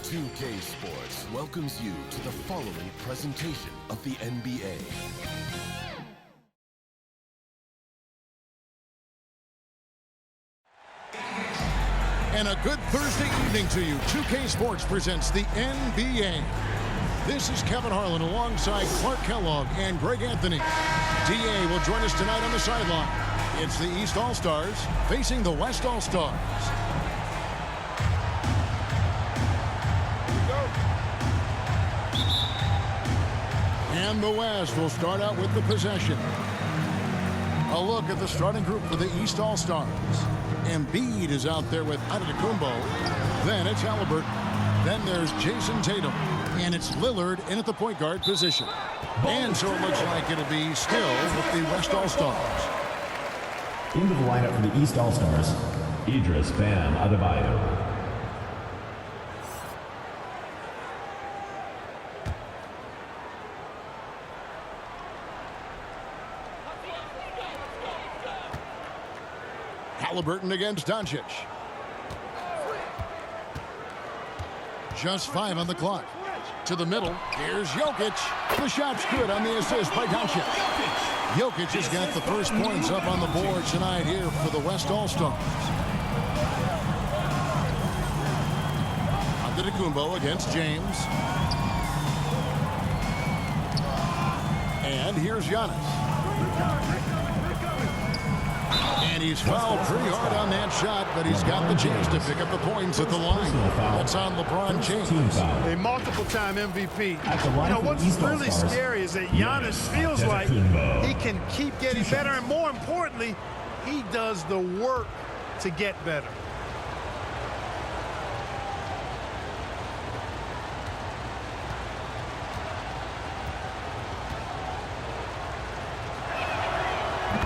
2K Sports welcomes you to the following presentation of the NBA. And a good Thursday evening to you. 2K Sports presents the NBA. This is Kevin Harlan alongside Clark Kellogg and Greg Anthony. DA will join us tonight on the sideline. It's the East All-Stars facing the West All-Stars. And the West will start out with the possession. A look at the starting group for the East All-Stars. Embiid is out there with Adebayo. Then it's Haliburton. Then there's Jayson Tatum. And it's Lillard in at the point guard position. And so it looks like it'll be still with the West All-Stars. Into the lineup for the East All-Stars, Idris Bam Adebayo. Haliburton against Doncic. Just 5 on the clock. To the middle. Here's Jokic. The shot's good on the assist by Doncic. Jokic has got the first points up on the board tonight here for the West All-Stars. Antetokounmpo against James. And here's Giannis. And he's fouled pretty hard on that shot, but he's got the chance to pick up the points at the line. That's on LeBron James. A multiple-time MVP. You know, what's really scary is that Giannis feels like he can keep getting better, and more importantly, he does the work to get better.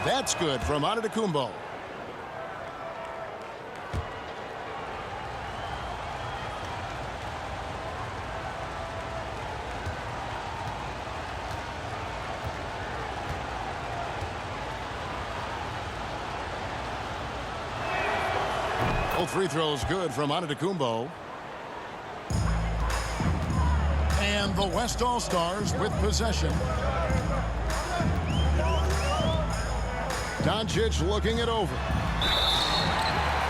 That's good from Antetokounmpo. Both free throws good from Antetokounmpo. And the West All-Stars with possession. Doncic looking it over.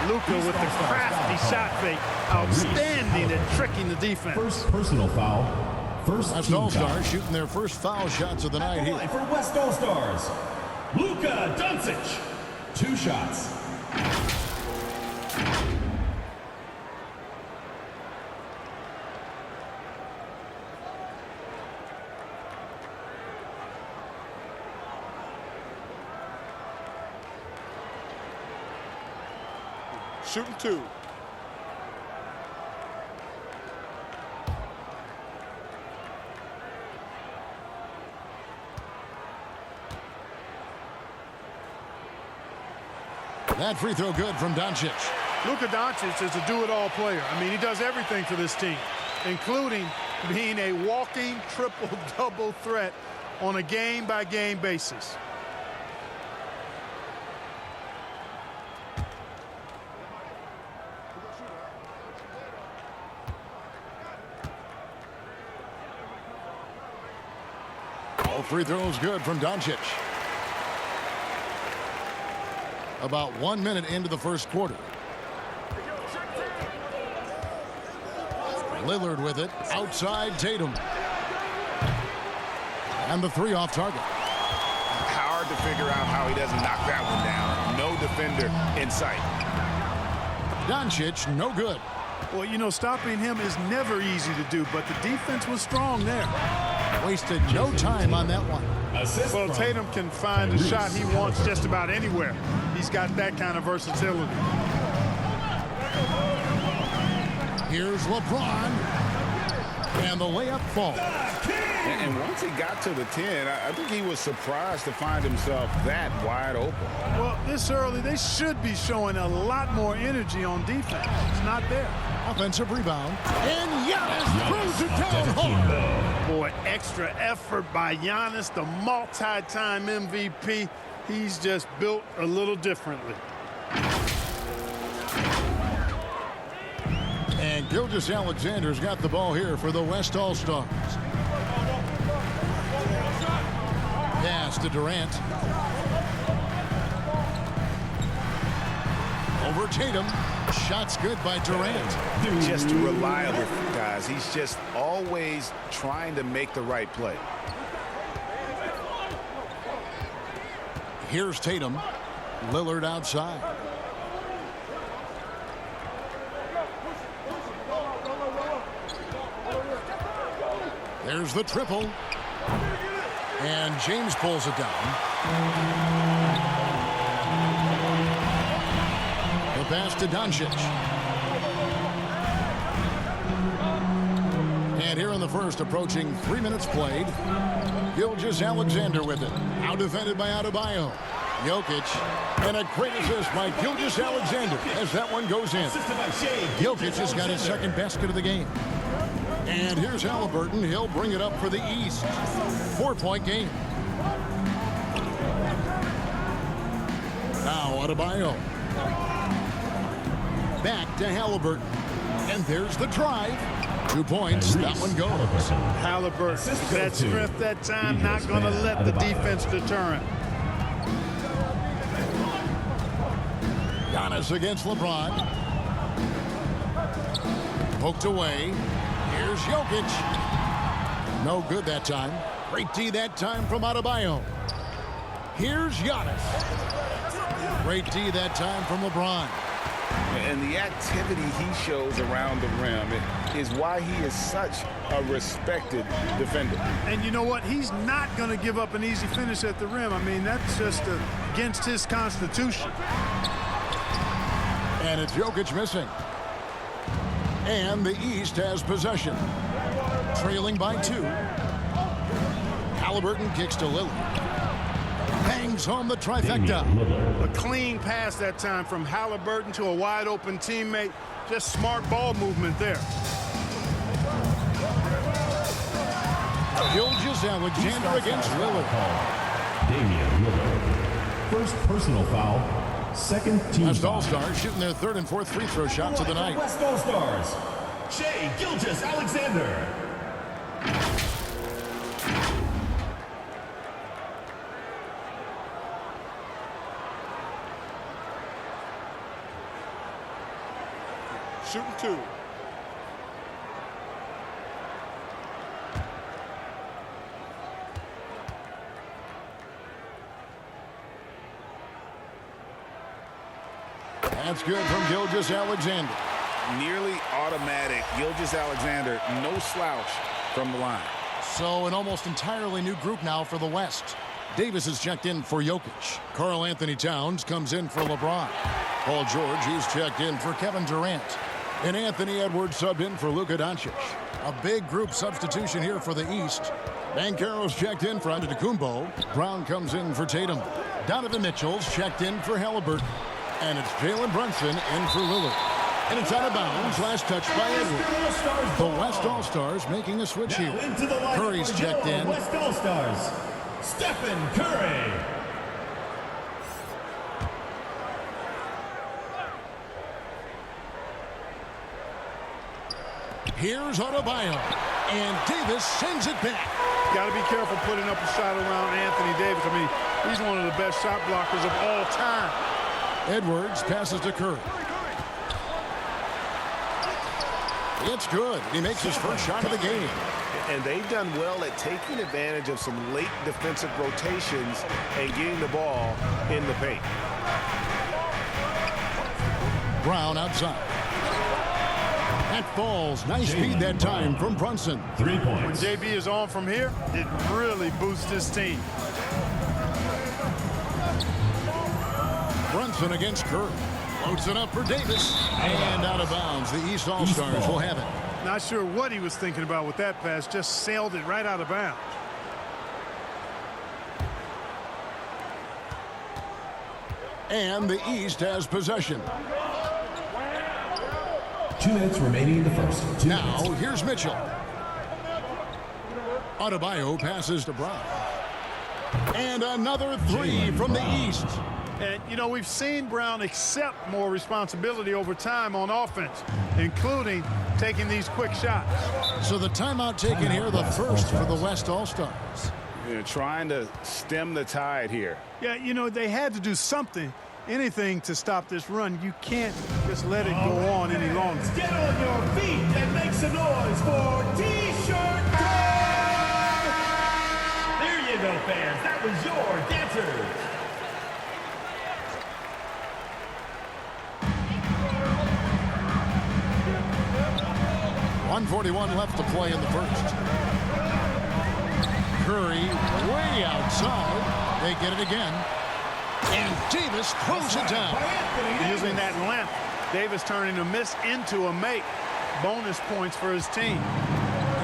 Luka with the crafty shot fake. Outstanding at tricking the defense. First personal foul. First West team All-Stars foul. shooting their first foul shots of the night here. For West All-Stars, Luka Doncic. 2 shots. Shooting 2. That free throw good from Doncic. Luka Doncic is a do-it-all player. I mean, he does everything for this team, including being a walking triple-double threat on a game-by-game basis. All free throws good from Doncic. About 1 minute into the first quarter. Lillard with it. Outside Tatum. And the 3 off target. Hard to figure out how he doesn't knock that one down. No defender in sight. Doncic, no good. Well, you know, stopping him is never easy to do, but the defense was strong there. Wasted no time on that one. Well, Tatum can find the shot he wants just about anywhere. He's got that kind of versatility. Here's LeBron. And the layup falls. And once he got to the 10, I think he was surprised to find himself that wide open. Well, this early, they should be showing a lot more energy on defense. It's not there. Offensive rebound. And Giannis throws it down hard. Boy, extra effort by Giannis, the multi-time MVP. He's just built a little differently. And Gilgeous-Alexander's got the ball here for the West All-Stars. Pass to Durant. Over Tatum. Shot's good by Durant. Just reliable, guys. He's just always trying to make the right play. Here's Tatum. Lillard outside. There's the triple. And James pulls it down. The pass to Doncic. And here in the first, approaching 3 minutes played, Gilgeous-Alexander with it. Out defended by Adebayo. Jokic. And a great assist by Gilgeous-Alexander as that one goes in. Jokic has got his second basket of the game. And here's Haliburton. He'll bring it up for the East. 4-point game. Now Adebayo. Back to Haliburton. And there's the drive. 2 points. That one goes. Haliburton, that strength that time, not going to let the defense deter him. Giannis against LeBron. Poked away. Here's Jokic. No good that time. Great D that time from Adebayo. Here's Giannis. Great D that time from LeBron. And the activity he shows around the rim is why he is such a respected defender. And you know what? He's not going to give up an easy finish at the rim. I mean, that's just against his constitution. And it's Jokic missing. And the East has possession. Trailing by 2. Haliburton kicks to Lillard. Bangs home the trifecta. A clean pass that time from Haliburton to a wide-open teammate. Just smart ball movement there. Gilgeous-Alexander against Lillard. Damian Lillard. First personal foul. Second team West foul. All-Stars shooting their third and fourth free throw shots of the night. West All-Stars. Shai Gilgeous-Alexander. Shooting 2. That's good from Gilgeous-Alexander. Nearly automatic. Gilgeous-Alexander, no slouch from the line. So an almost entirely new group now for the West. Davis is checked in for Jokic. Karl Anthony Towns comes in for LeBron. Paul George is checked in for Kevin Durant. And Anthony Edwards subbed in for Luka Doncic. A big group substitution here for the East. Banchero's checked in for Antetokounmpo. Brown comes in for Tatum. Donovan Mitchell's checked in for Haliburton. And it's Jalen Brunson in for Lillard. And it's out of bounds. Last touch by Edwards. The West All-Stars making a switch here. Curry's checked in. West All-Stars. Stephen Curry. Here's Adebayo. And Davis sends it back. Got to be careful putting up a shot around Anthony Davis. I mean, he's one of the best shot blockers of all time. Edwards passes to Curry. It's good. He makes his first shot of the game. And they've done well at taking advantage of some late defensive rotations and getting the ball in the paint. Brown outside. That falls. Nice speed that time from Brunson. 3 When points. JB is on from here, it really boosts his team. Brunson against Curry. Floats it up for Davis. And out of bounds. The East All-Stars will have it. Not sure what he was thinking about with that pass. Just sailed it right out of bounds. And the East has possession. 2 minutes remaining in the first. Now, here's Mitchell. Adebayo passes to Brown. And another three from the East. And, you know, we've seen Brown accept more responsibility over time on offense, including taking these quick shots. So the timeout taken here, the first for the West All-Stars. They're trying to stem the tide here. Yeah, you know, they had to do something, anything to stop this run. You can't just let it go on any longer. Get on your feet and make some noise for T-Shirt Day! There you go, fans. That was your dancers. 1:41 left to play in the first. Curry way outside. They get it again. And Davis throws it down. Using that length, Davis turning a miss into a make. Bonus points for his team.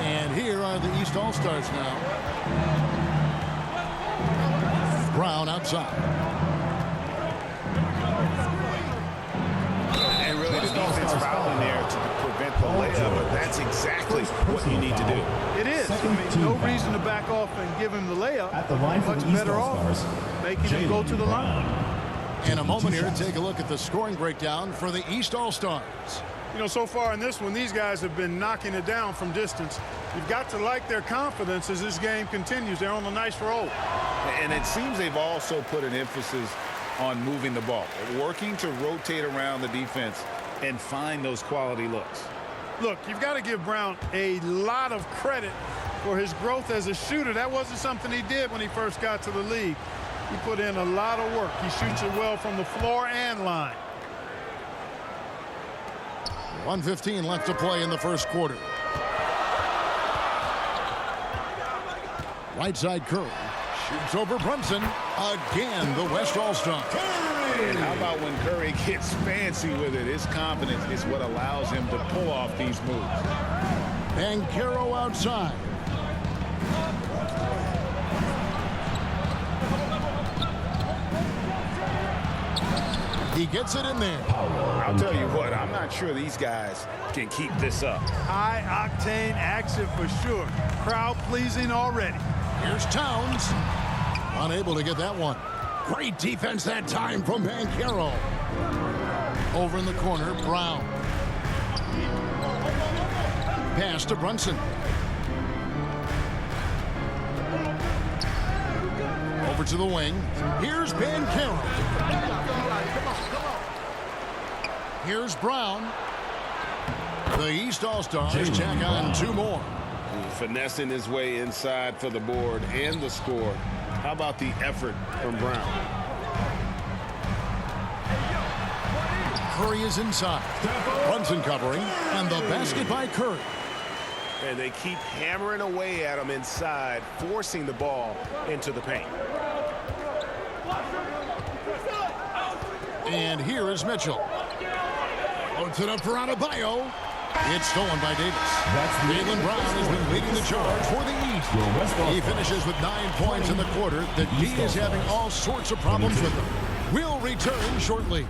And here are the East All-Stars now. Brown outside. And really the defense fouling there to prevent the layup, but that's exactly what you need to do. It is. I mean, no reason to back off and give him the layup. At the line for Much the East better All-Stars, off making him go to the line. In a moment here, take a look at the scoring breakdown for the East All-Stars. You know, so far in this one, these guys have been knocking it down from distance. You've got to like their confidence as this game continues. They're on a nice roll. And it seems they've also put an emphasis on moving the ball, working to rotate around the defense and find those quality looks. Look, you've got to give Brown a lot of credit for his growth as a shooter. That wasn't something he did when he first got to the league. He put in a lot of work. He shoots it well from the floor and line. 1:15 left to play in the first quarter. Right side Curry shoots over Brunson. Again, the West All-Star. And how about when Curry gets fancy with it? His confidence is what allows him to pull off these moves. Banchero outside. He gets it in there. I'll tell you what, I'm not sure these guys can keep this up. High-octane action for sure. Crowd pleasing already. Here's Towns. Unable to get that one. Great defense that time from Banchero. Over in the corner, Brown. Pass to Brunson. Over to the wing. Here's Banchero. Here's Brown. The East All-Stars tack on two more. Finessing his way inside for the board and the score. How about the effort from Brown? Curry is inside. Brunson covering. And the basket by Curry. And they keep hammering away at him inside, forcing the ball into the paint. And here is Mitchell. Loads it up for Adebayo. It's stolen by Davis. Jaylen Brown has been leading the charge for the East. He finishes with 9 points in the quarter. The D is having all sorts of problems with them. We'll return shortly.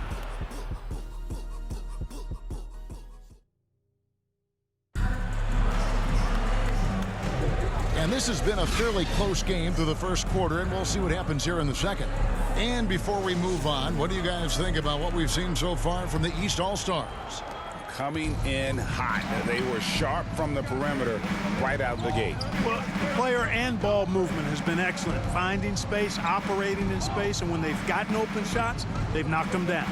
And this has been a fairly close game through the first quarter, and we'll see what happens here in the second. And before we move on, what do you guys think about what we've seen so far from the East All-Stars? Coming in hot. They were sharp from the perimeter right out of the gate. Well, player and ball movement has been excellent. Finding space, operating in space, and when they've gotten open shots, they've knocked them down.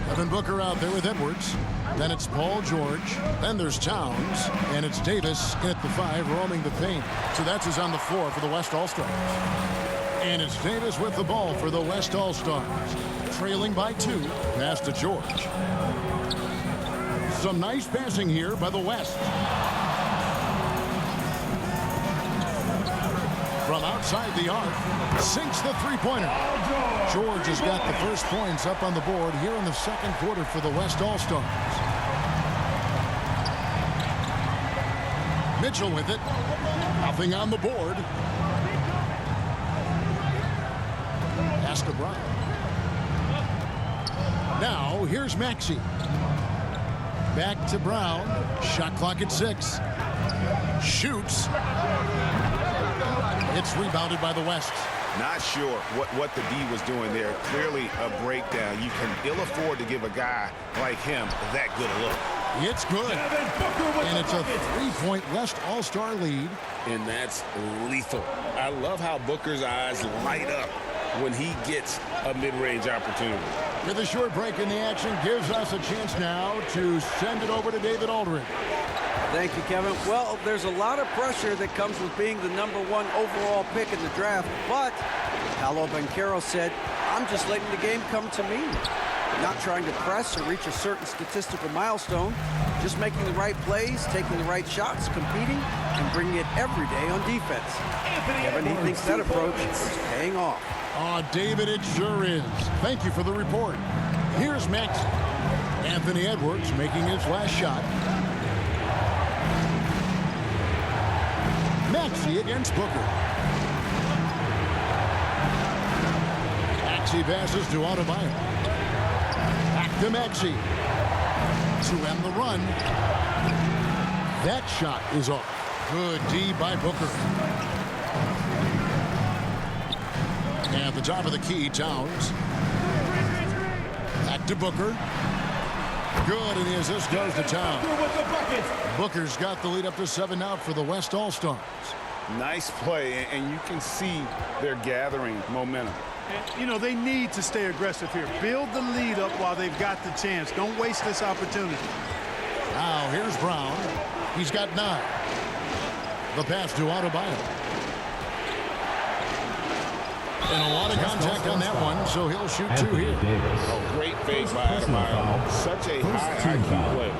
Devin Booker out there with Edwards. Then it's Paul George. Then there's Towns. And it's Davis at the 5 roaming the paint. So that's who's on the floor for the West All-Stars. And it's Davis with the ball for the West All-Stars. Trailing by 2. Pass to George. Some nice passing here by the West. From outside the arc, sinks the three-pointer. George has got the first points up on the board here in the second quarter for the West All-Stars. Mitchell with it. Nothing on the board. Pass to Brown. Now, here's Maxey. Back to Brown. Shot clock at 6. Shoots. It's rebounded by the West. Not sure what the D was doing there. Clearly a breakdown. You can ill afford to give a guy like him that good a look. It's good. And it's a 3-point West All-Star lead. And that's lethal. I love how Booker's eyes light up when he gets a mid-range opportunity. With a short break in the action, gives us a chance now to send it over to David Aldridge. Thank you, Kevin. Well, there's a lot of pressure that comes with being the #1 overall pick in the draft, but Paulo Banchero said, I'm just letting the game come to me. Not trying to press or reach a certain statistical milestone, just making the right plays, taking the right shots, competing, and bringing it every day on defense. Kevin, he thinks that approach is paying off. Oh, David, it sure is. Thank you for the report. Here's Maxey. Anthony Edwards making his last shot. Maxey against Booker. Maxey passes to Adebayo. Back to Maxey. To end the run. That shot is off. Good D by Booker. At the top of the key, Towns. Back to Booker. Good, and the assist goes to Towns. Booker's got the lead up to 7 now for the West All-Stars. Nice play, and you can see they're gathering momentum. And, you know, they need to stay aggressive here. Build the lead up while they've got the chance. Don't waste this opportunity. Now, here's Brown. He's got 9. The pass to Adebayo. And a lot of contact on that one, so he'll shoot 2 here. Oh, great fake by Adebayo. Such a high IQ play.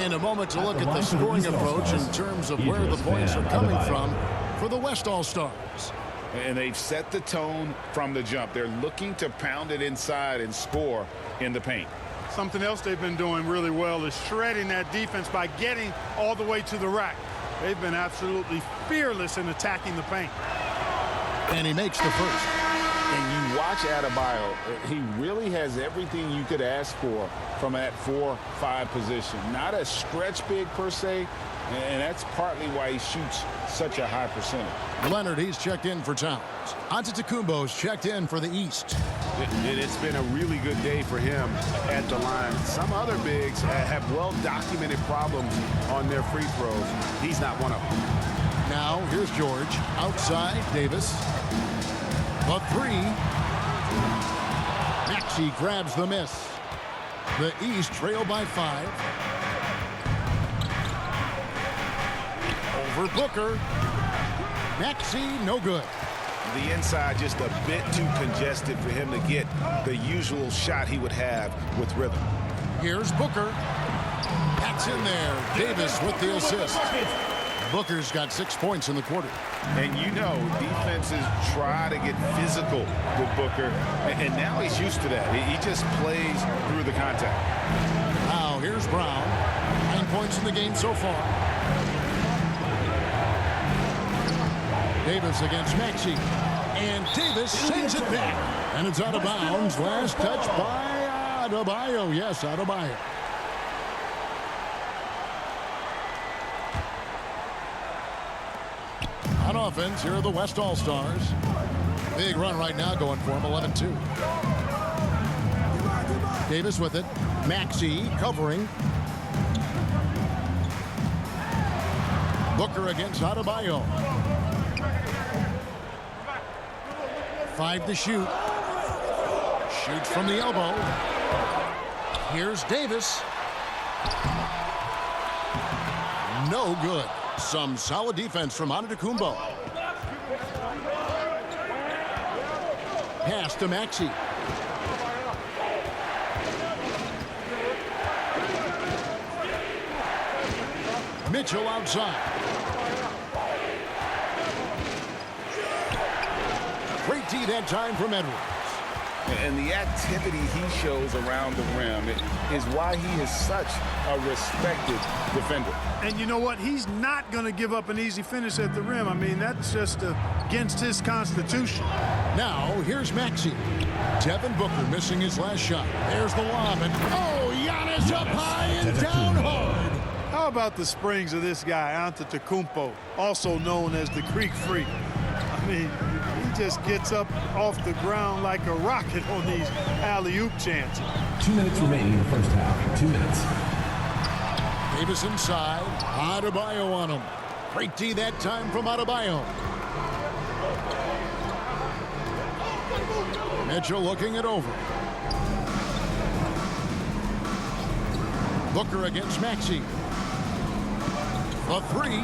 In a moment to look at the scoring approach in terms of where the points are coming from for the West All-Stars. And they've set the tone from the jump. They're looking to pound it inside and score in the paint. Something else they've been doing really well is shredding that defense by getting all the way to the rack. They've been absolutely fearless in attacking the paint. And he makes the first. And you watch Adebayo, he really has everything you could ask for from that 4-5 position. Not a stretch big per se, and that's partly why he shoots such a high percentage. Leonard, he's checked in for Towns. Antetokounmpo's checked in for the East. It's been a really good day for him at the line. Some other bigs have well-documented problems on their free throws. He's not one of them. Now, here's George. Outside, Davis. The 3. Maxey grabs the miss. The East trail by 5. Over Booker. Maxey, no good. The inside just a bit too congested for him to get the usual shot he would have with rhythm. Here's Booker. That's in there. Davis with the assist. Booker's got 6 points in the quarter. And you know, defenses try to get physical with Booker, and now he's used to that. He just plays through the contact. Now, here's Brown. 9 points in the game so far. Davis against Maxey. And Davis sends it back. And it's out of bounds. Last touch by Adebayo. Yes, Adebayo. On offense, here are the West All-Stars. Big run right now going for him, 11-2. Davis with it. Maxey covering. Booker against Adebayo. 5 to shoot. Shoots from the elbow. Here's Davis. No good. Some solid defense from Antetokounmpo. Pass to Maxey. Mitchell outside. Great D that time from Edwards. And the activity he shows around the rim is why he is such a respected defender. And you know what? He's not going to give up an easy finish at the rim. I mean, that's just against his constitution. Now, here's Maxey. Devin Booker missing his last shot. There's the lob. And, oh, Giannis up high and down hard. How about the springs of this guy, Antetokounmpo, also known as the Greek Freak? I mean, just gets up off the ground like a rocket on these alley-oop chances. 2 minutes remaining in the first half. 2 minutes. Davis inside. Adebayo on him. Great D that time from Adebayo. Mitchell looking it over. Booker against Maxey. A three.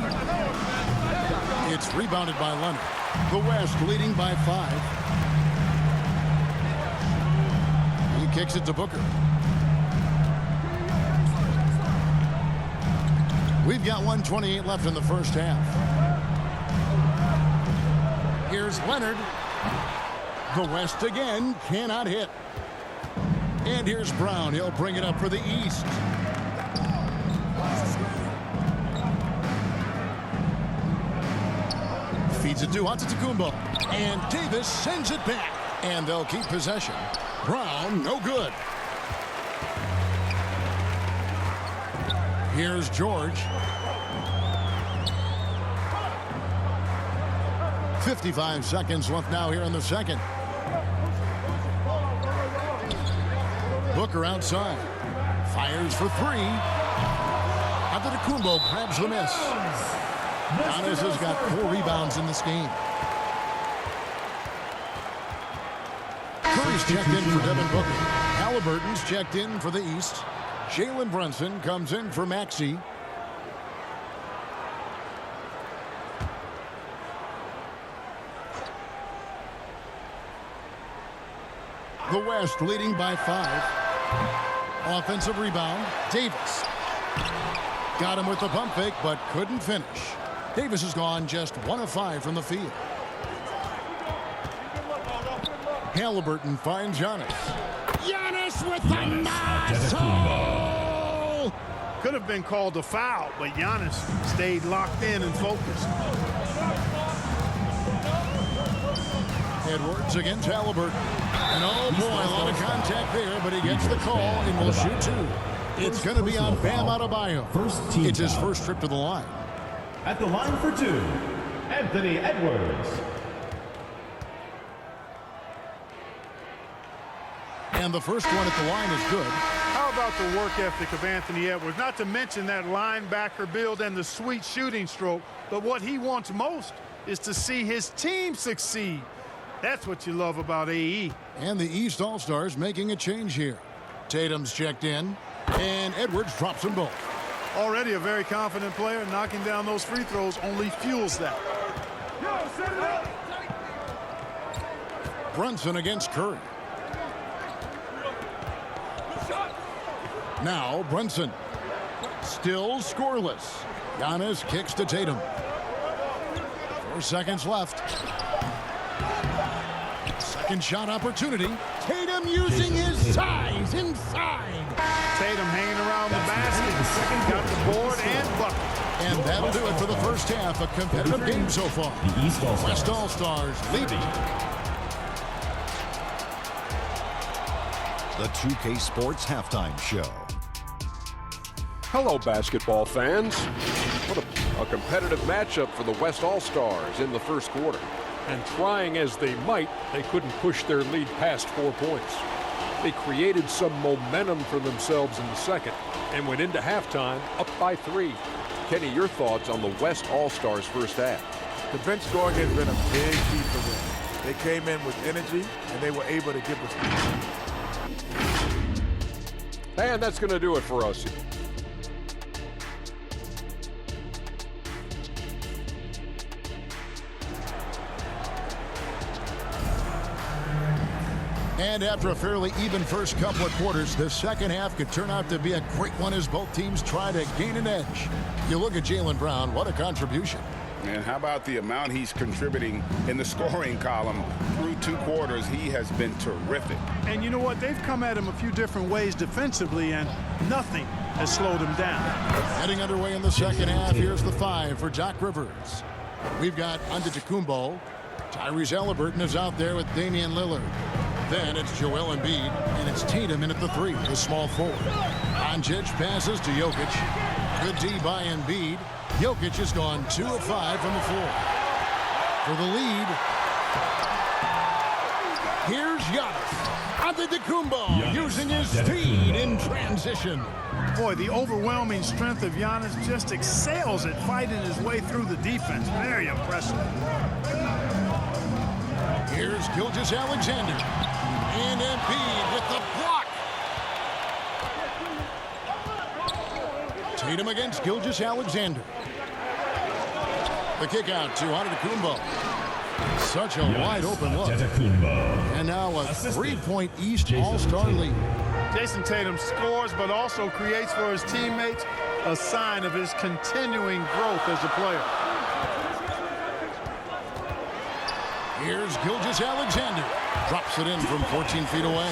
It's rebounded by Leonard. The West leading by 5. He kicks it to Booker. We've got 1:28 left in the first half. Here's Leonard. The West again cannot hit. And here's Brown. He'll bring it up for the East. Feeds it to Antetokounmpo. And Davis sends it back. And they'll keep possession. Brown, no good. Here's George. 55 seconds left now here in the second. Booker outside. Fires for 3. Antetokounmpo grabs the miss. Giannis has got 4 rebounds in this game. Curry's checked in for Devin Booker. Haliburton's checked in for the East. Jalen Brunson comes in for Maxey. The West leading by 5. Offensive rebound. Davis. Got him with the pump fake, but couldn't finish. Davis has gone just 1 of 5 from the field. Haliburton finds Giannis. Giannis with the nozzle! Could have been called a foul, but Giannis stayed locked in and focused. Edwards against Haliburton. And oh boy, a lot of contact there, but he gets the call and will shoot 2. It's going to be on Bam Adebayo. It's his first trip to the line. At the line for 2, Anthony Edwards. And the first one at the line is good. How about the work ethic of Anthony Edwards? Not to mention that linebacker build and the sweet shooting stroke, but what he wants most is to see his team succeed. That's what you love about AE. And the East All-Stars making a change here. Tatum's checked in, and Edwards drops them both. Already a very confident player. Knocking down those free throws only fuels that. Brunson against Curry. Now Brunson. Still scoreless. Giannis kicks to Tatum. 4 seconds left. Second shot opportunity. Tatum using his size inside. Tatum hanging around the basket. Got the board and bucket. And that'll do it for the first half. A competitive game so far. The East All-Stars. West All-Stars leading. The 2K Sports Halftime Show. Hello, basketball fans. What a competitive matchup for the West All-Stars in the first quarter. And trying as they might, they couldn't push their lead past 4 points. They created some momentum for themselves in the second and went into halftime up by 3. Kenny, your thoughts on the West All-Stars first half? The bench scoring has been a big key for them. They came in with energy, and they were able to give us. And that's going to do it for us. And after a fairly even first couple of quarters, the second half could turn out to be a great one as both teams try to gain an edge. You look at Jaylen Brown, what a contribution. And how about the amount he's contributing in the scoring column through 2 quarters? He has been terrific. And you know what? They've come at him a few different ways defensively, and nothing has slowed him down. Heading underway in the second half, here's the 5 for Doc Rivers. We've got Antetokounmpo. Tyrese Haliburton is out there with Damian Lillard. Then it's Joel Embiid, and it's Tatum in at the 3, the small forward. Doncic passes to Jokic. Good D by Embiid. Jokic has gone 2 of 5 from the floor. For the lead, Here's Giannis. Antetokounmpo using his speed in transition. Boy, the overwhelming strength of Giannis just excels at fighting his way through the defense. Very impressive. Here's Gilgeous-Alexander. And Embiid with the block. Tatum against Gilgeous-Alexander. The kick out to Antetokounmpo. Such a wide open look. And now a 3-point East All-Star lead. Jayson Tatum scores but also creates for his teammates, a sign of his continuing growth as a player. Here's Gilgeous-Alexander. Drops it in from 14 feet away.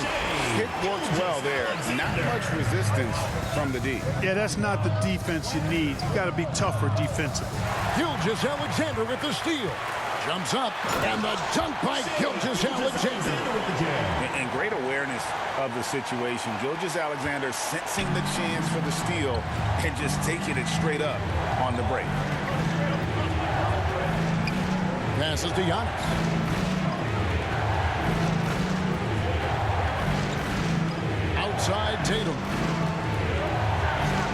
It works well there. Not much resistance from the D. Yeah, that's not the defense you need. You got to be tougher defensively. Gilgeous-Alexander with the steal. Jumps up, and the dunk by Gilgeous-Alexander. And great awareness of the situation. Gilgeous-Alexander sensing the chance for the steal and just taking it straight up on the break. Passes to Giannis. Outside Tatum.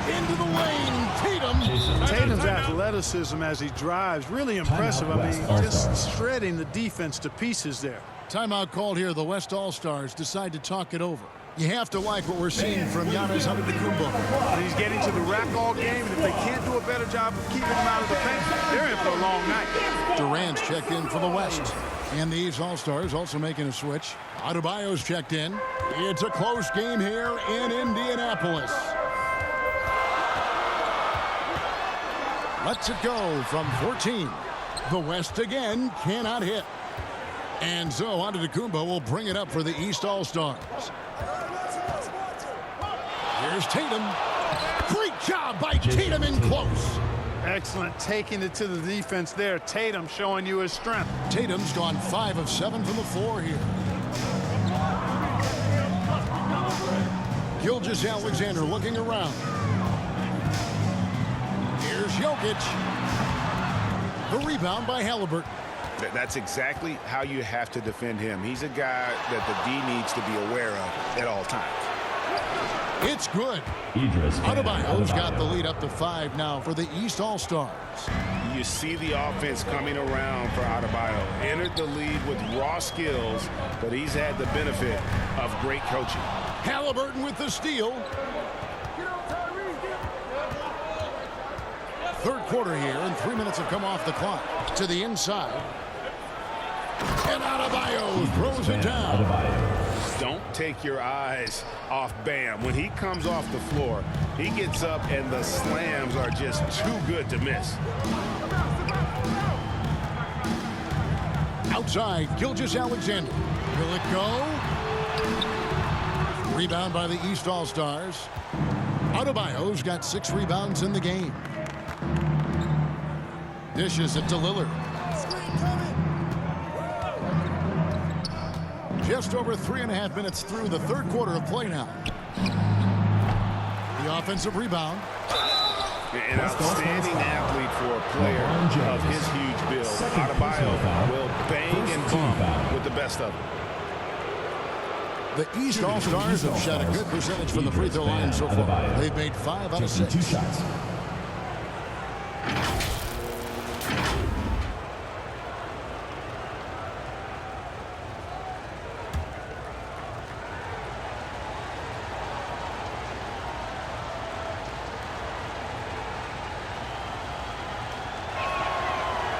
Into the lane, Tatum. Tatum's athleticism as he drives, really impressive. I mean, just shredding the defense to pieces there. Timeout called here. The West All-Stars decide to talk it over. You have to like what we're seeing from Giannis Antetokounmpo. He's getting to the rack all game, and if they can't do a better job of keeping him out of the paint, they're in for a long night. Durant's checked in for the West. And the East All-Stars also making a switch. Adebayo's checked in. It's a close game here in Indianapolis. Lets it go from 14. The West again cannot hit. And so Antetokounmpo will bring it up for the East All-Stars. Here's Tatum. Great job by Tatum in close. Excellent, taking it to the defense there. Tatum showing you his strength. Tatum's gone 5 of 7 from the floor here. Gilgeous-Alexander looking around. Here's Jokic. The rebound by Haliburton. That's exactly how you have to defend him. He's a guy that the D needs to be aware of at all times. It's good. Adebayo's got the lead up to 5 now for the East All-Stars. You see the offense coming around for Adebayo. Entered the lead with raw skills, but he's had the benefit of great coaching. Haliburton with the steal. Third quarter here, and 3 minutes have come off the clock. To the inside. And Adebayo throws it down. Don't take your eyes off Bam. When he comes off the floor, he gets up and the slams are just too good to miss. Outside, Gilgeous-Alexander. Will it go? Rebound by the East All-Stars. Adebayo's got 6 rebounds in the game. Dishes it to Lillard. Just over 3.5 minutes through the third quarter of play now. The offensive rebound. An outstanding athlete for a player of his huge build. Adebayo will bang and bump with the best of them. The East All-Stars have shot a good percentage from the free throw line so far. They've made 5 out of 6. 2 shots.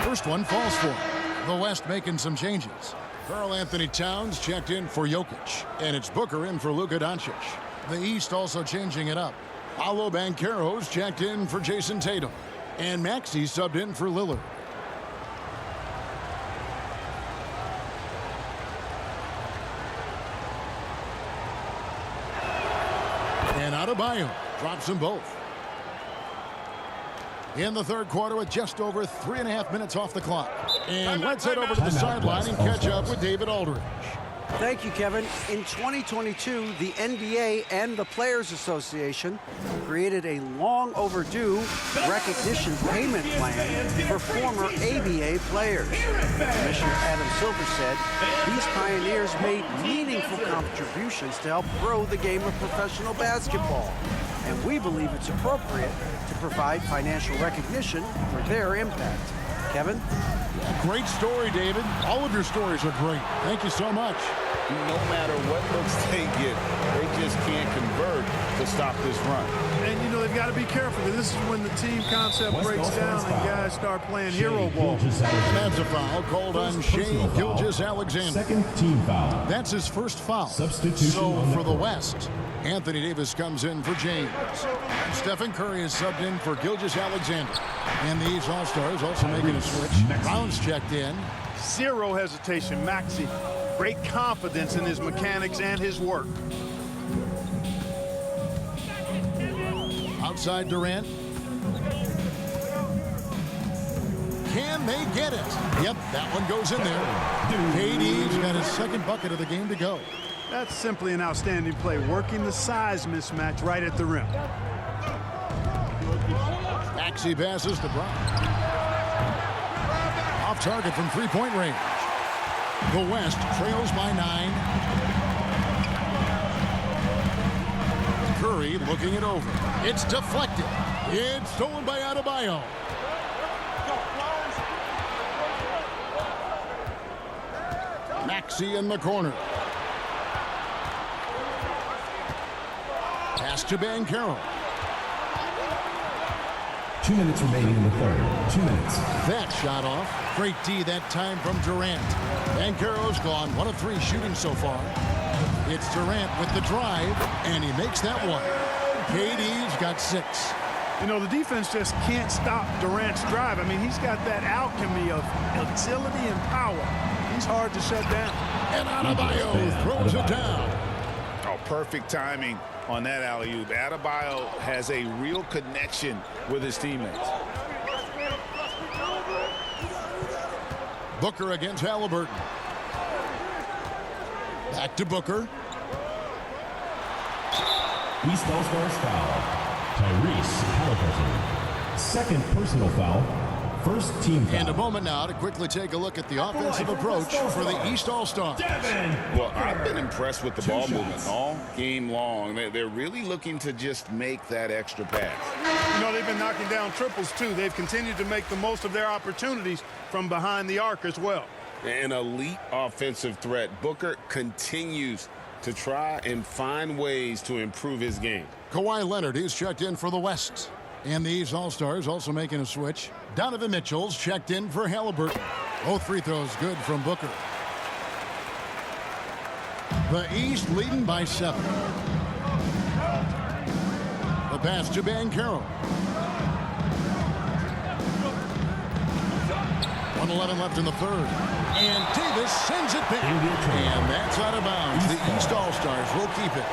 First one falls for him. The West making some changes. Karl Anthony Towns checked in for Jokic. And it's Booker in for Luka Doncic. The East also changing it up. Paulo Banchero's checked in for Jayson Tatum. And Maxey subbed in for Lillard. And Adebayo drops them both. In the third quarter with just over 3.5 minutes off the clock. And let's head over to the sideline and catch up with David Aldridge. Thank you, Kevin. In 2022, the NBA and the Players Association created a long overdue recognition payment plan for former ABA players. Commissioner Adam Silver said these pioneers made meaningful contributions to help grow the game of professional basketball. And we believe it's appropriate to provide financial recognition for their impact. Kevin? Great story, David. All of your stories are great. Thank you so much. No matter what looks they get, they just can't convert to stop this run. And, you know, they've got to be careful. This is when the team concept breaks down and guys start playing hero ball. That's a foul called on Shai Gilgeous-Alexander. Second team foul. That's his first foul. Substitution So on the for the court. West, Anthony Davis comes in for James. And Stephen Curry is subbed in for Gilgeous-Alexander. And the East All-Stars also making a switch. Brown's checked in. Zero hesitation. Maxey, great confidence in his mechanics and his work. Outside Durant. Can they get it? Yep, that one goes in there. KD's got his second bucket of the game to go. That's simply an outstanding play, working the size mismatch right at the rim. Maxey passes to Brown. Off target from three-point range. The West trails by 9. Curry looking it over. It's deflected. It's stolen by Adebayo. Maxey in the corner. Pass to Banchero. 2 minutes remaining in the third. 2 minutes. That shot off. Great D that time from Durant. Banchero's gone 1 of 3 shooting so far. It's Durant with the drive, and he makes that one. KD's got 6. You know, the defense just can't stop Durant's drive. I mean, he's got that alchemy of agility and power. He's hard to shut down. And Adebayo throws it down. Oh, perfect timing on that alley-oop. Adebayo has a real connection with his teammates. Booker against Haliburton. Back to Booker. East All-Stars foul. Tyrese Haliburton. Second personal foul. First team foul. And a moment now to quickly take a look at the offensive approach for the East All-Stars. Well, I've been impressed with the ball movement all game long. They're really looking to just make that extra pass. You know, they've been knocking down triples, too. They've continued to make the most of their opportunities from behind the arc as well. An elite offensive threat. Booker continues to try and find ways to improve his game. Kawhi Leonard is checked in for the West. And the East All-Stars also making a switch. Donovan Mitchell's checked in for Haliburton. Both free throws good from Booker. The East leading by 7. The pass to Banchero. 1:11 left in the third. And Davis sends it back. And that's out of bounds. The East All-Stars will keep it.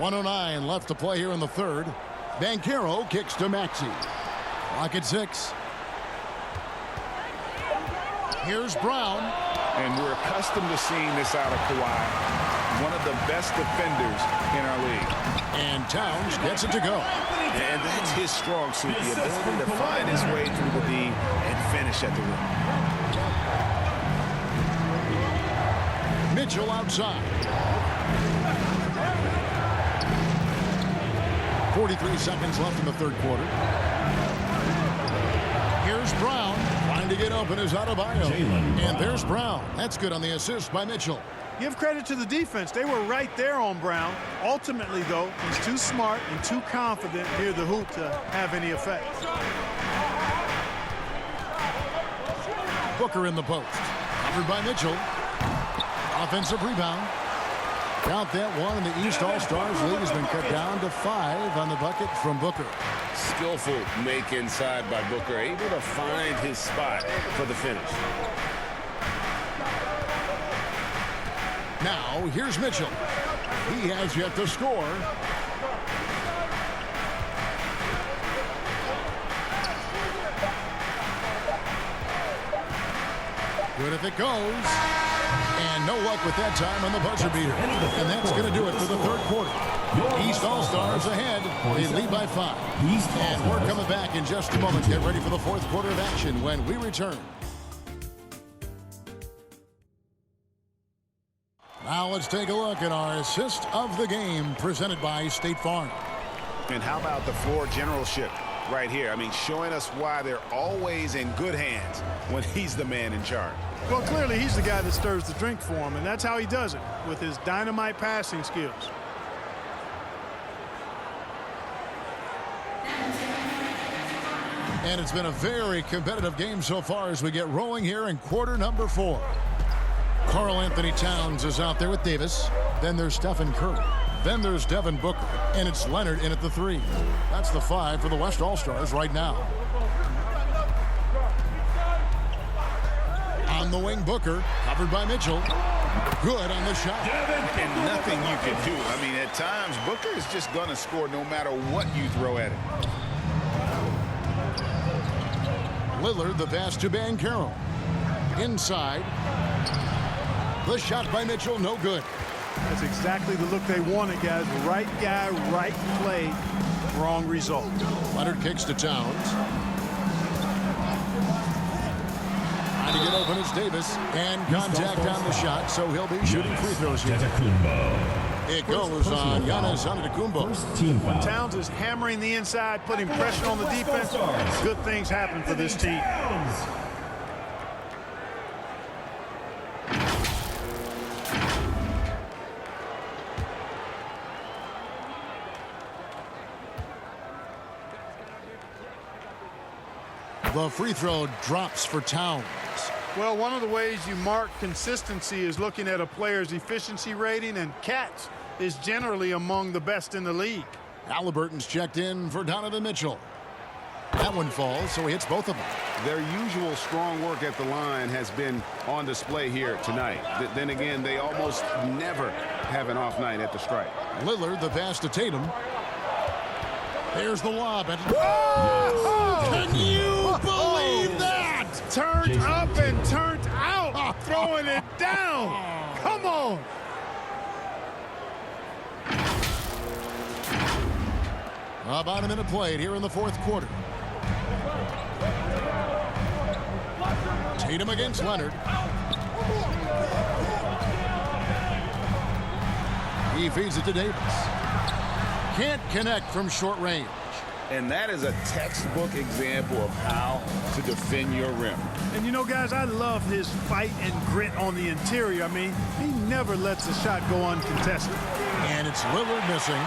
.109 left to play here in the third. Banchero kicks to Maxey. Clock at 6. Here's Brown. And we're accustomed to seeing this out of Kawhi. One of the best defenders in our league. And Towns gets it to go. And that's his strong suit, the ability to find his way through the D and finish at the rim. Mitchell outside. 43 seconds left in the third quarter. Here's Brown. Trying to get open is Adebayo. And there's Brown. That's good on the assist by Mitchell. Give credit to the defense. They were right there on Brown. Ultimately, though, he's too smart and too confident near the hoop to have any effect. Booker in the post. Covered by Mitchell. Offensive rebound. Count that one, and the East All-Stars lead has been cut down to 5 on the bucket from Booker. Skillful make inside by Booker, able to find his spot for the finish. Now, here's Mitchell. He has yet to score. Good if it goes. And no luck with that time on the buzzer beater. And that's going to do it for the third quarter. East All-Stars ahead. They lead by 5. And we're coming back in just a moment. Get ready for the fourth quarter of action when we return. Now let's take a look at our assist of the game presented by State Farm. And how about the floor generalship right here? I mean, showing us why they're always in good hands when he's the man in charge. Well, clearly he's the guy that stirs the drink for him, and that's how he does it, with his dynamite passing skills. And it's been a very competitive game so far as we get rolling here in quarter number 4. Karl Anthony Towns is out there with Davis. Then there's Stephen Curry. Then there's Devin Booker. And it's Leonard in at the 3. That's the 5 for the West All-Stars right now. On the wing, Booker, covered by Mitchell. Good on the shot. And nothing you can do. I mean, at times, Booker is just going to score no matter what you throw at him. Lillard, the pass to Banchero. Inside. The shot by Mitchell, no good. That's exactly the look they wanted, guys. Right guy, right play, wrong result. Leonard kicks to Towns. Trying to get open is Davis. And contact on the shot, so he'll be shooting free throws here. It goes on Giannis Antetokounmpo. When Towns is hammering the inside, putting pressure on the defense, good things happen for this team. The free throw drops for Towns. Well, one of the ways you mark consistency is looking at a player's efficiency rating, and catch is generally among the best in the league. Haliburton's checked in for Donovan Mitchell. That one falls, so he hits both of them. Their usual strong work at the line has been on display here tonight. Then again, they almost never have an off night at the stripe. Lillard, the pass to Tatum. There's the lob. Can you believe that? Turned up and turned out, throwing it down. Come on. About a minute played here in the fourth quarter. Tatum against Leonard. He feeds it to Davis. Can't connect from short range. And that is a textbook example of how to defend your rim. And you know, guys, I love his fight and grit on the interior. I mean, he never lets the shot go uncontested. And it's Lillard missing.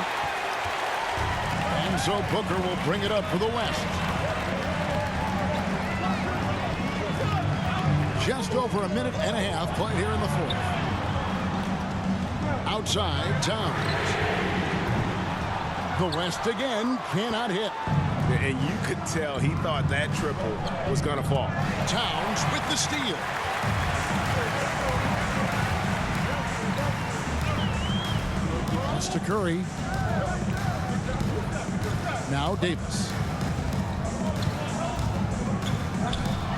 And so Booker will bring it up for the West. Just over a minute and a half played here in the fourth. Outside, Towns. The West again cannot hit. And you could tell he thought that triple was going to fall. Towns with the steal. Pass to Curry. Now Davis.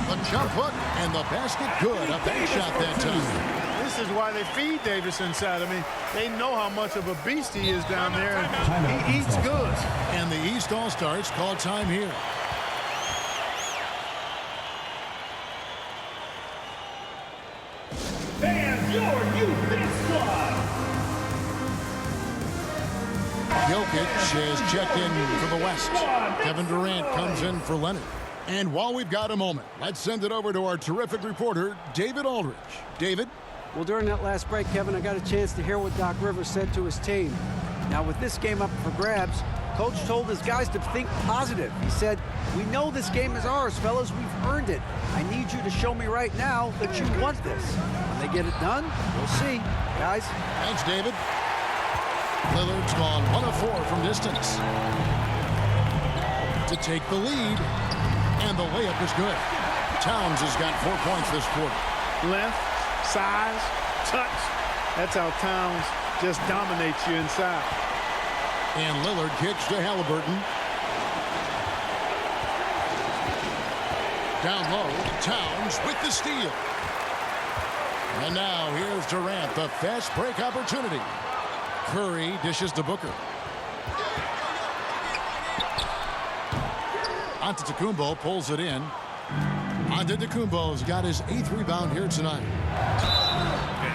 The jump hook and the basket good. A bank shot that time. This is why they feed Davis inside. I mean, they know how much of a beast he is down there, and he eats good. And the East All-Stars call time here. Fans, your youth squad. Jokic is checked in for the West. Kevin Durant comes in for Leonard. And while we've got a moment, let's send it over to our terrific reporter, David Aldridge. David? Well, during that last break, Kevin, I got a chance to hear what Doc Rivers said to his team. Now, with this game up for grabs, Coach told his guys to think positive. He said, "We know this game is ours, fellas. We've earned it. I need you to show me right now that you want this. When they get it done, we'll see, guys." Thanks, David. Lillard's gone 1 of 4 from distance to take the lead, and the layup is good. Towns has got 4 points this quarter. Length, size, touch, That's how Towns just dominates you inside. And Lillard kicks to Haliburton. Down low, Towns with the steal. And now here's Durant, the fast break opportunity. Curry dishes to Booker. Antetokounmpo pulls it in. Antetokounmpo's got his 8th rebound here tonight.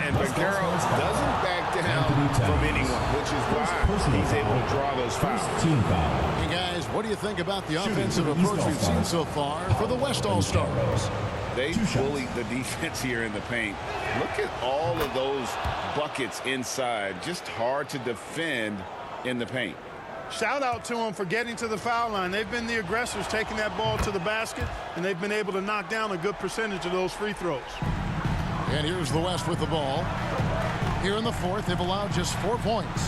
And Banchero doesn't back down from anyone, which is why he's able to draw those fouls. Hey guys, what do you think about the offensive approach we've seen so far for the West All-Stars? They bullied the defense here in the paint. Look at all of those buckets inside. Just hard to defend in the paint. Shout out to them for getting to the foul line. They've been the aggressors taking that ball to the basket, and they've been able to knock down a good percentage of those free throws. And here's the West with the ball. Here in the 4th, they've allowed just 4 points.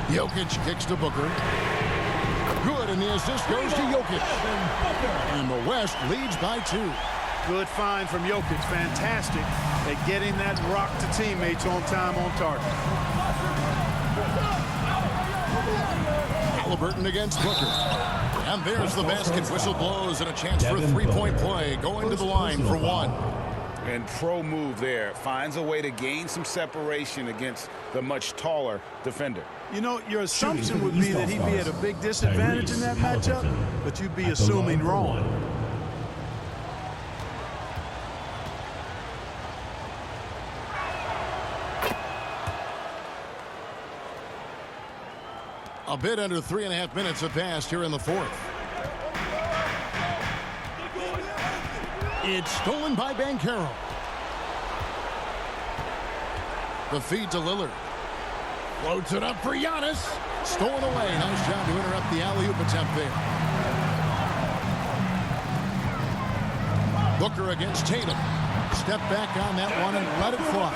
Jokic kicks to Booker. Good, and the assist goes to Jokic. And the West leads by 2. Good find from Jokic. Fantastic at getting that rock to teammates on time, on target. Haliburton against Booker. And there's the basket. Whistle blows and a chance for a 3-point play. Going to the line for 1. And pro move there. Finds a way to gain some separation against the much taller defender. You know, your assumption would be that he'd be at a big disadvantage in that matchup, but you'd be assuming wrong. A bit under 3.5 minutes have passed here in the 4th. It's stolen by Banchero. The feed to Lillard. Floats it up for Giannis. Stolen away. Nice job to interrupt the alley-oop attempt there. Booker against Tatum. Step back on that one and let it fly.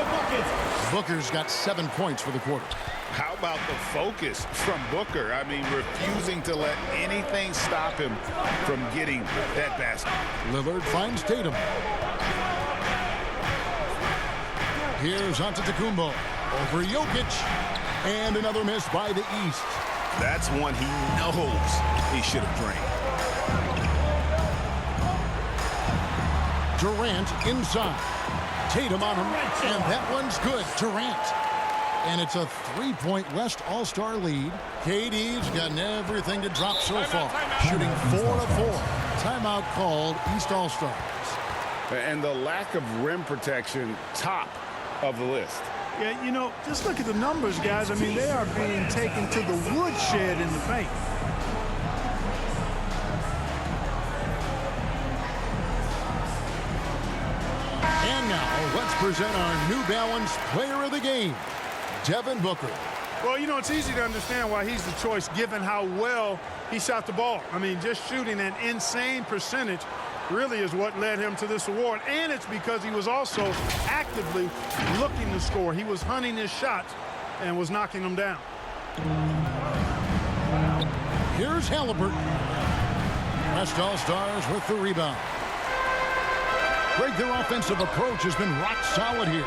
Booker's got 7 points for the quarter. How about the focus from Booker? I mean, refusing to let anything stop him from getting that basket. Lillard finds Tatum. Here's Antetokounmpo over Jokic. And another miss by the East. That's one he knows he should have drained. Durant inside. Tatum on him. And that one's good. Durant. And it's a 3-point West All-Star lead. KD's gotten everything to drop so far. Shooting 4 of 4. Timeout called, East All-Stars. And the lack of rim protection, top of the list. Yeah, you know, just look at the numbers, guys. I mean, they are being taken to the woodshed in the paint. And now, let's present our New Balance Player of the Game, Devin Booker. Well, you know, it's easy to understand why he's the choice given how well he shot the ball. I mean, just shooting an insane percentage really is what led him to this award. And it's because he was also actively looking to score. He was hunting his shots and was knocking them down. Here's Haliburton. West All-Stars with the rebound. Greg, their offensive approach has been rock solid here.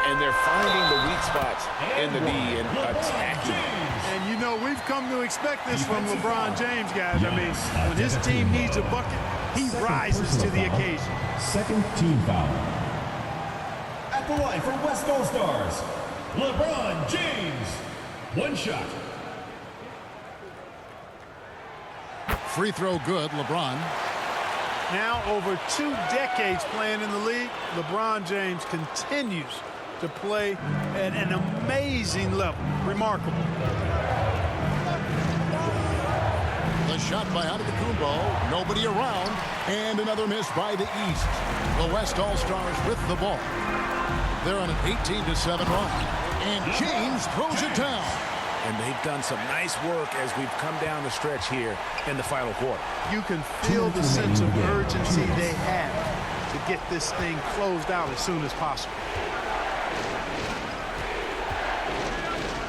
And they're finding the weak spots in the D and attacking. And you know, we've come to expect this from LeBron James, guys. I mean, when his team needs a bucket, he rises to the occasion. Second team foul. At the line for West All-Stars, LeBron James. 1 shot. Free throw good, LeBron. Now over 2 decades playing in the league, LeBron James continues to play at an amazing level. Remarkable. The shot by Antetokounmpo. Nobody around. And another miss by the East. The West All-Stars with the ball. They're on an 18-7 run. And James throws it down. And they've done some nice work as we've come down the stretch here in the final quarter. You can feel the sense of urgency they have to get this thing closed out as soon as possible.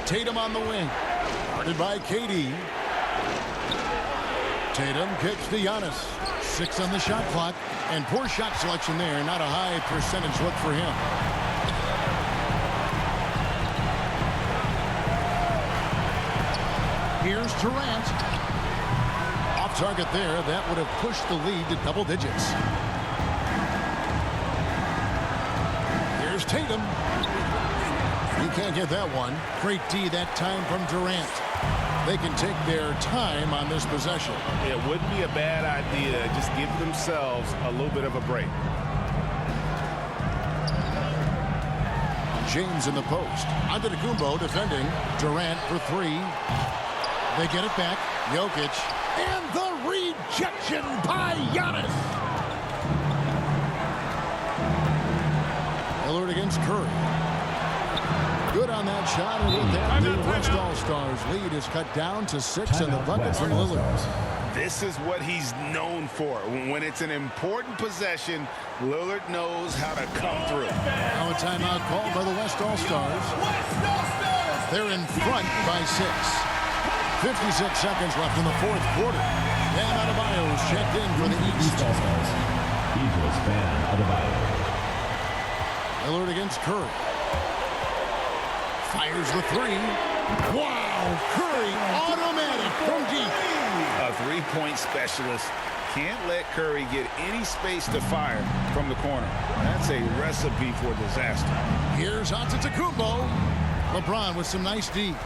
Tatum on the wing. Guarded by KD. Tatum kicks to Giannis. 6 on the shot clock. And poor shot selection there. Not a high percentage look for him. Here's Durant. Off target there. That would have pushed the lead to double digits. Here's Tatum. You can't get that one. Great D that time from Durant. They can take their time on this possession. It wouldn't be a bad idea to just give themselves a little bit of a break. James in the post. Antetokounmpo defending. Durant for three. They get it back. Jokic. And the rejection by Giannis. Lillard against Curry. Good on that shot, and with that, the West All-Stars lead is cut down to 6 and the bucket from Lillard. This is what he's known for. When it's an important possession, Lillard knows how to come through. Now a timeout called by the West All-Stars. They're in front by 6. 56 seconds left in the fourth quarter. Bam Adebayo is checked in for the East. Eagles Bam Adebayo. Lillard against Curry. Fires the three. Wow! Curry automatic from deep. A three-point specialist can't let Curry get any space to fire from the corner. That's a recipe for disaster. Here's Antetokounmpo. LeBron with some nice D.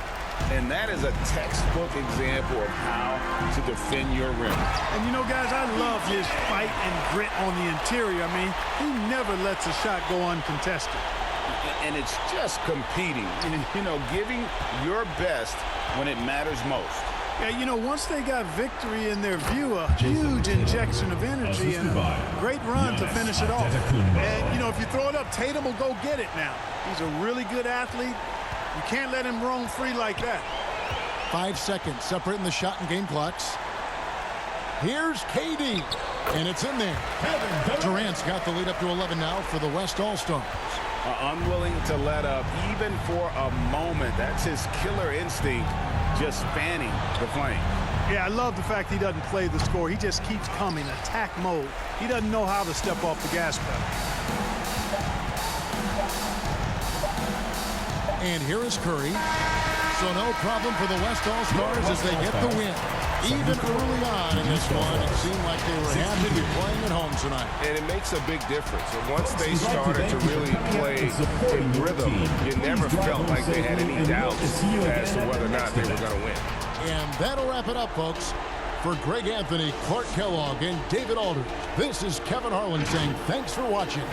And that is a textbook example of how to defend your rim. And you know, guys, I love his fight and grit on the interior. I mean, he never lets a shot go uncontested. And it's just competing, you know, giving your best when it matters most. Yeah, you know, once they got victory in their view, a huge injection of energy and a great run to finish it off. And, you know, if you throw it up, Tatum will go get it now. He's a really good athlete. You can't let him roam free like that. 5 seconds separating the shot and game clocks. Here's KD. And it's in there. Durant's got the lead up to 11 now for the West All-Stars. Unwilling to let up even for a moment. That's his killer instinct, just fanning the flame. Yeah, I love the fact he doesn't play the score. He just keeps coming, attack mode. He doesn't know how to step off the gas pedal. And here is Curry. So no problem for the West All-Stars as they get the win. Even early on in this one, it seemed like they were happy to be playing at home tonight. And it makes a big difference. And once they started to really play in rhythm, you never felt like they had any doubts as to whether or not they were going to win. And that'll wrap it up, folks. For Greg Anthony, Clark Kellogg, and David Aldridge, this is Kevin Harlan saying thanks for watching.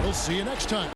We'll see you next time.